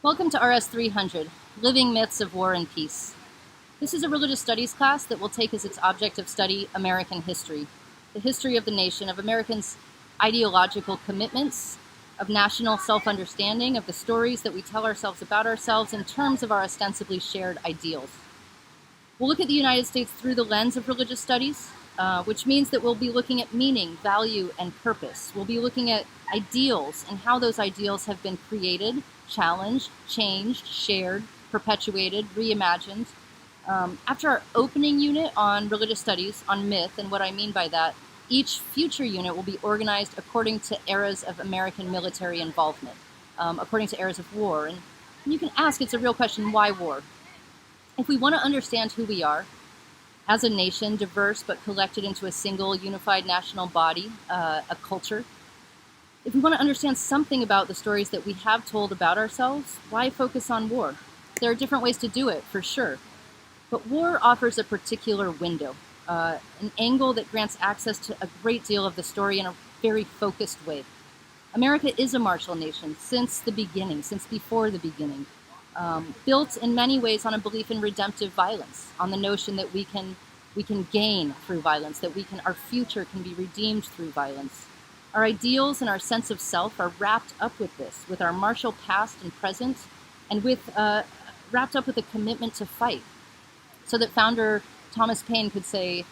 Welcome to RS 300, Living Myths of War and Peace. This is a religious studies class that will take as its object of study American history, the history of the nation, of Americans' ideological commitments, of national self-understanding, of the stories that we tell ourselves about ourselves in terms of our ostensibly shared ideals. We'll look at the United States through the lens of religious studies, which means that we'll be looking at meaning, value, and purpose. We'll be looking at ideals and how those ideals have been created, challenged, changed, shared, perpetuated, reimagined. After our opening unit on religious studies, on myth, and what I mean by that, each future unit will be organized according to eras of American military involvement, according to eras of war. And you can ask, it's a real question, why war? If we want to understand who we are as a nation, diverse but collected into a single unified national body, a culture, if we want to understand something about the stories that we have told about ourselves, why focus on war? There are different ways to do it, for sure. But war offers a particular window, an angle that grants access to a great deal of the story in a very focused way. America is a martial nation since the beginning, since before the beginning. Built in many ways on a belief in redemptive violence, on the notion that we can gain through violence, that our future can be redeemed through violence. Our ideals and our sense of self are wrapped up with this, with our martial past and present, and wrapped up with a commitment to fight. So that founder Thomas Paine could say,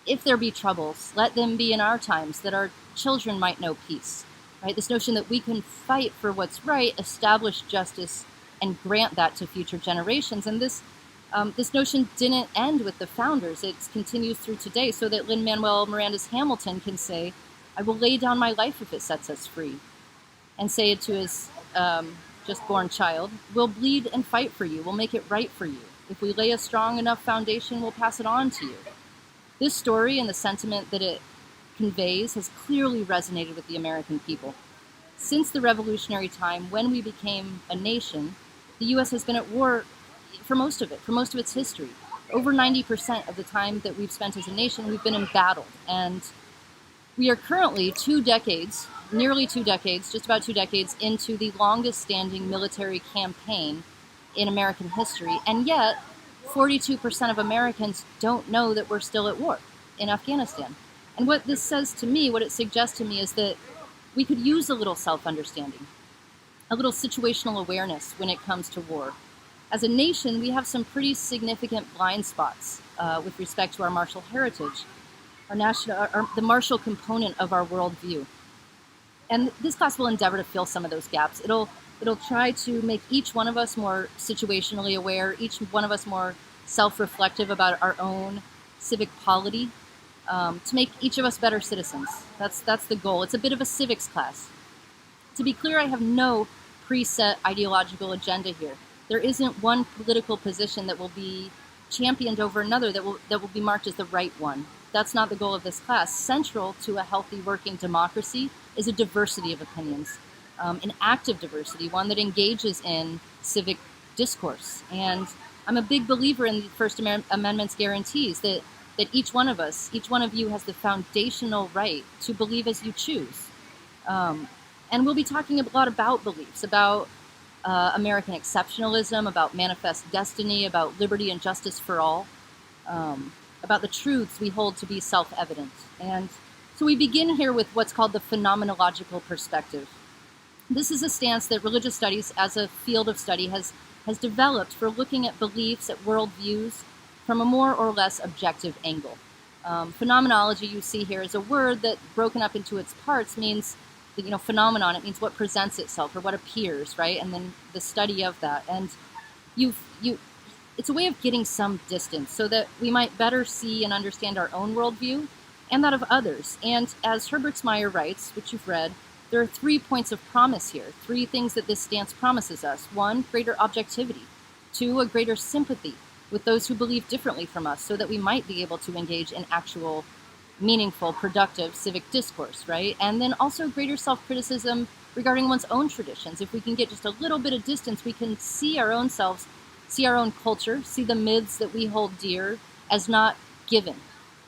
if there be troubles, let them be in our times, that our children might know peace. Right? This notion that we can fight for what's right, establish justice, and grant that to future generations. And this notion didn't end with the founders. It continues through today, so that Lin-Manuel Miranda's Hamilton can say, I will lay down my life if it sets us free. And say it to his just-born child, we'll bleed and fight for you. We'll make it right for you. If we lay a strong enough foundation, we'll pass it on to you. This story and the sentiment that it conveys has clearly resonated with the American people. Since the revolutionary time, when we became a nation, the U.S. has been at war for most of its history. Over 90% of the time that we've spent as a nation, we've been embattled. And we are currently nearly 2 decades, just about 2 decades, into the longest standing military campaign in American history. And yet, 42% of Americans don't know that we're still at war in Afghanistan. And what this says to me, what it suggests to me, is that we could use a little self-understanding, a little situational awareness when it comes to war. As a nation, we have some pretty significant blind spots with respect to our martial heritage, the martial component of our worldview. And this class will endeavor to fill some of those gaps. It'll try to make each one of us more situationally aware, each one of us more self-reflective about our own civic polity, to make each of us better citizens. That's the goal. It's a bit of a civics class. To be clear, I have no preset ideological agenda here. There isn't one political position that will be championed over another that will be marked as the right one. That's not the goal of this class. Central to a healthy working democracy is a diversity of opinions, an active diversity, one that engages in civic discourse. And I'm a big believer in the First Amendment's guarantees that each one of us, each one of you has the foundational right to believe as you choose. And we'll be talking a lot about beliefs, about American exceptionalism, about manifest destiny, about liberty and justice for all, about the truths we hold to be self-evident. And so we begin here with what's called the phenomenological perspective. This is a stance that religious studies as a field of study has developed for looking at beliefs, at worldviews, from a more or less objective angle. Phenomenology, you see here, is a word that, broken up into its parts, means, phenomenon. It means what presents itself or what appears, right? And then the study of that. And it's a way of getting some distance so that we might better see and understand our own worldview and that of others. And as Herbrechtsmeier writes, which you've read, there are 3 points of promise here, 3 things that this stance promises us. 1, greater objectivity. 2, a greater sympathy with those who believe differently from us so that we might be able to engage in actual, meaningful, productive civic discourse, right? And then also greater self-criticism regarding one's own traditions. If we can get just a little bit of distance, we can see our own selves, see our own culture, see the myths that we hold dear as not given,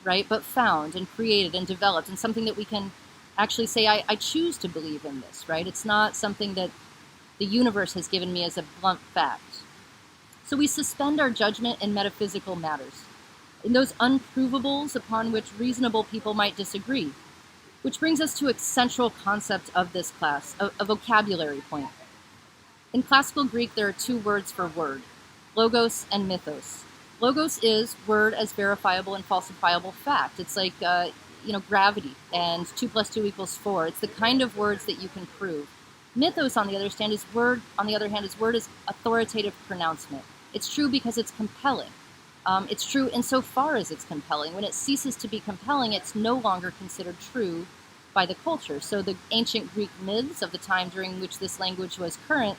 right? But found and created and developed, and something that we can actually say, I choose to believe in this, right? It's not something that the universe has given me as a blunt fact. So we suspend our judgment in metaphysical matters, in those unprovables upon which reasonable people might disagree. Which brings us to a central concept of this class, a vocabulary point. In classical Greek, there are two words for word, logos and mythos. Logos is word as verifiable and falsifiable fact. It's like gravity and 2 + 2 = 4. It's the kind of words that you can prove. Mythos, on the other hand, is word as authoritative pronouncement. It's true because it's compelling. It's true insofar as it's compelling. When it ceases to be compelling, it's no longer considered true by the culture. So the ancient Greek myths of the time during which this language was current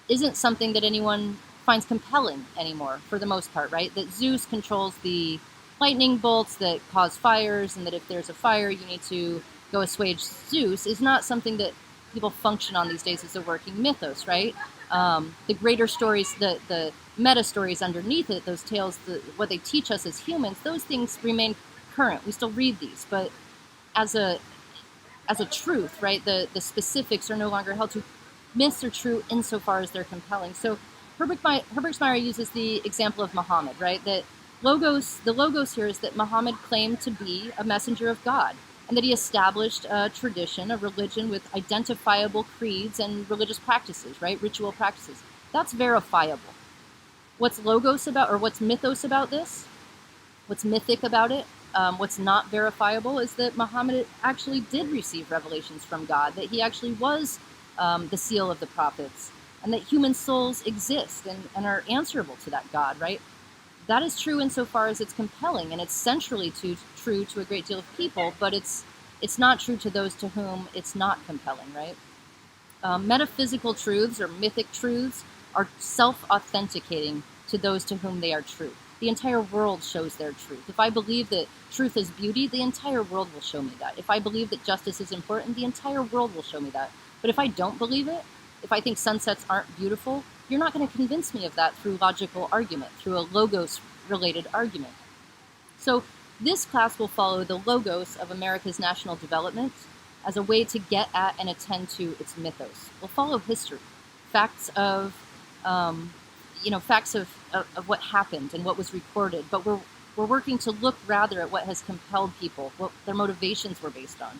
isn't something that anyone finds compelling anymore, for the most part, right? That Zeus controls the lightning bolts that cause fires, and that if there's a fire, you need to go assuage Zeus, is not something that people function on these days as a working mythos, right? The greater stories, the meta stories underneath it, those tales, what they teach us as humans, those things remain current. We still read these, but as a truth, right? The specifics are no longer held to. Myths are true insofar as they're compelling. So Herbrechtsmeier uses the example of Muhammad, right? That the logos here is that Muhammad claimed to be a messenger of God, and that he established a tradition, a religion with identifiable creeds and religious practices, right? Ritual practices. That's verifiable. What's logos about, or what's mythos about this? What's mythic about it? What's not verifiable is that Muhammad actually did receive revelations from God, that he actually was the seal of the prophets, and that human souls exist and are answerable to that God, right? That is true insofar as it's compelling, and it's centrally true to a great deal of people, but it's not true to those to whom it's not compelling, right? Metaphysical truths or mythic truths are self-authenticating to those to whom they are true. The entire world shows their truth. If I believe that truth is beauty, the entire world will show me that. If I believe that justice is important, the entire world will show me that. But if I don't believe it, if I think sunsets aren't beautiful, you're not going to convince me of that through logical argument, through a logos-related argument. So this class will follow the logos of America's national development as a way to get at and attend to its mythos. We'll follow history, facts of what happened and what was recorded, but we're working to look rather at what has compelled people, what their motivations were based on.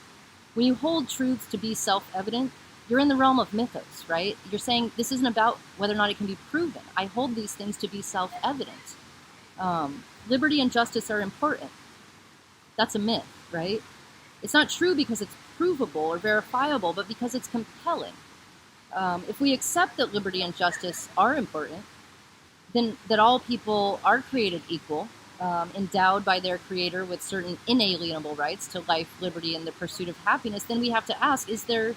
When you hold truths to be self-evident, you're in the realm of mythos, right? You're saying this isn't about whether or not it can be proven. I hold these things to be self-evident. Liberty and justice are important. That's a myth, right? It's not true because it's provable or verifiable, but because it's compelling. If we accept that liberty and justice are important, then that all people are created equal, endowed by their creator with certain inalienable rights to life, liberty, and the pursuit of happiness, then we have to ask, is there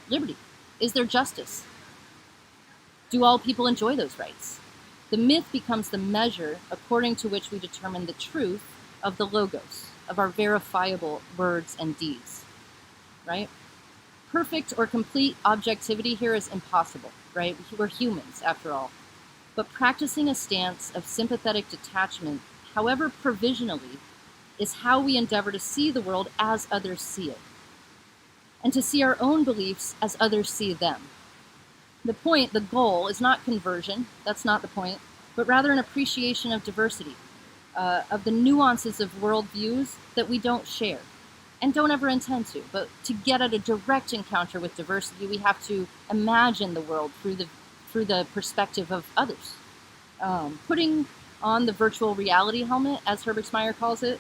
liberty? Is there justice? Do all people enjoy those rights? The myth becomes the measure according to which we determine the truth of the logos, of our verifiable words and deeds, right? Perfect or complete objectivity here is impossible, right? We're humans, after all. But practicing a stance of sympathetic detachment, however provisionally, is how we endeavor to see the world as others see it, and to see our own beliefs as others see them. The goal is not conversion, that's not the point, but rather an appreciation of diversity, of the nuances of worldviews that we don't share, and don't ever intend to. But to get at a direct encounter with diversity, we have to imagine the world through the perspective of others. Putting on the virtual reality helmet, as Herbrechtsmeier calls it,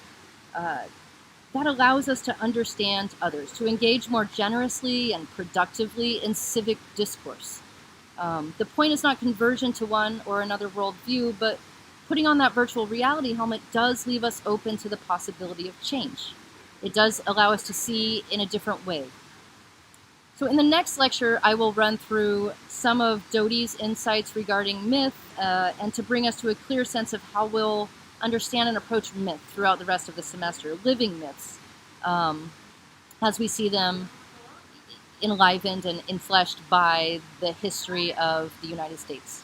that allows us to understand others, to engage more generously and productively in civic discourse. The point is not conversion to one or another worldview, but putting on that virtual reality helmet does leave us open to the possibility of change. It does allow us to see in a different way. So in the next lecture, I will run through some of Doty's insights regarding myth, and to bring us to a clear sense of how we'll understand and approach myth throughout the rest of the semester, living myths, as we see them enlivened and infleshed by the history of the United States.